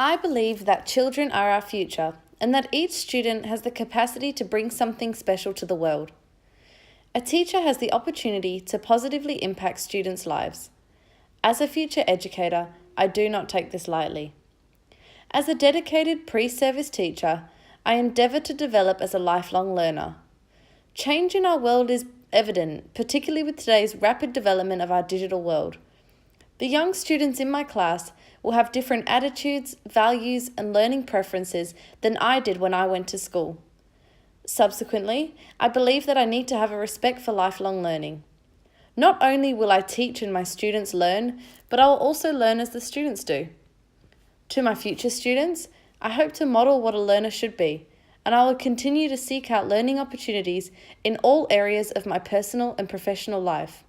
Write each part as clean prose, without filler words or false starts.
I believe that children are our future and that each student has the capacity to bring something special to the world. A teacher has the opportunity to positively impact students' lives. As a future educator, I do not take this lightly. As a dedicated pre-service teacher, I endeavour to develop as a lifelong learner. Change in our world is evident, particularly with today's rapid development of our digital world. The young students in my class will have different attitudes, values, and learning preferences than I did when I went to school. Subsequently, I believe that I need to have a respect for lifelong learning. Not only will I teach and my students learn, but I will also learn as the students do. To my future students, I hope to model what a learner should be, and I will continue to seek out learning opportunities in all areas of my personal and professional life.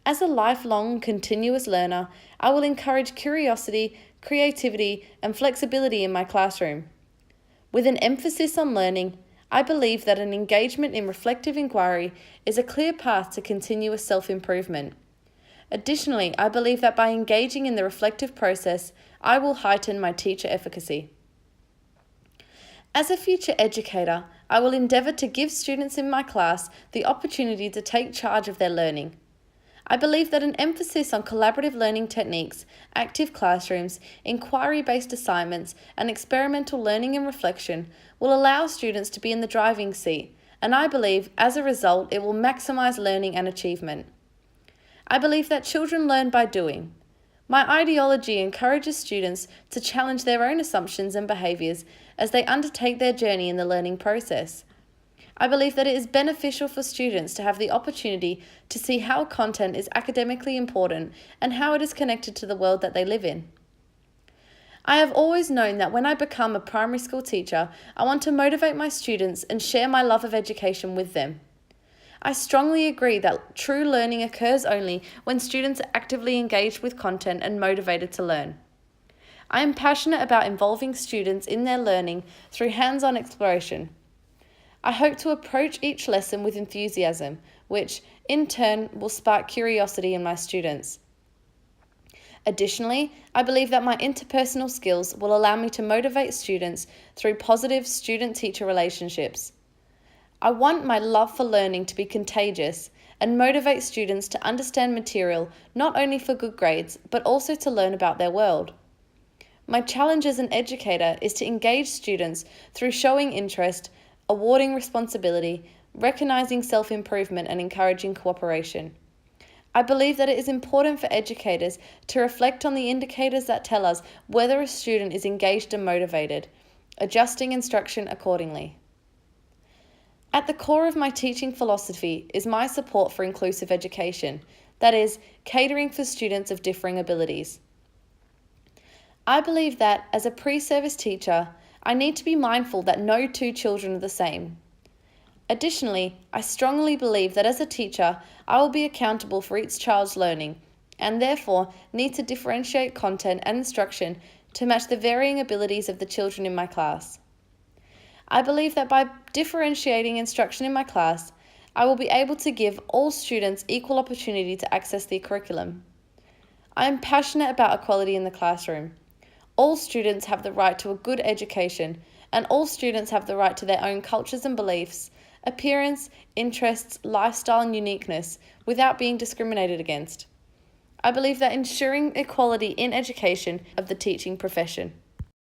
As a lifelong, continuous learner, I will encourage curiosity, creativity, and flexibility in my classroom. With an emphasis on learning, I believe that an engagement in reflective inquiry is a clear path to continuous self-improvement. Additionally, I believe that by engaging in the reflective process, I will heighten my teacher efficacy. As a future educator, I will endeavour to give students in my class the opportunity to take charge of their learning. I believe that an emphasis on collaborative learning techniques, active classrooms, inquiry-based assignments, and experimental learning and reflection will allow students to be in the driving seat, and I believe, as a result, it will maximise learning and achievement. I believe that children learn by doing. My ideology encourages students to challenge their own assumptions and behaviours as they undertake their journey in the learning process. I believe that it is beneficial for students to have the opportunity to see how content is academically important and how it is connected to the world that they live in. I have always known that when I become a primary school teacher, I want to motivate my students and share my love of education with them. I strongly agree that true learning occurs only when students are actively engaged with content and motivated to learn. I am passionate about involving students in their learning through hands-on exploration. I hope to approach each lesson with enthusiasm, which, in turn, will spark curiosity in my students. Additionally, I believe that my interpersonal skills will allow me to motivate students through positive student-teacher relationships. I want my love for learning to be contagious and motivate students to understand material not only for good grades, but also to learn about their world. My challenge as an educator is to engage students through showing interest, awarding responsibility, recognising self-improvement and encouraging cooperation. I believe that it is important for educators to reflect on the indicators that tell us whether a student is engaged and motivated, adjusting instruction accordingly. At the core of my teaching philosophy is my support for inclusive education, that is, catering for students of differing abilities. I believe that, as a pre-service teacher, I need to be mindful that no two children are the same. Additionally, I strongly believe that as a teacher, I will be accountable for each child's learning, and therefore need to differentiate content and instruction to match the varying abilities of the children in my class. I believe that by differentiating instruction in my class, I will be able to give all students equal opportunity to access the curriculum. I am passionate about equality in the classroom. All students have the right to a good education, and all students have the right to their own cultures and beliefs, appearance, interests, lifestyle, and uniqueness without being discriminated against. I believe that ensuring equality in education of the teaching profession.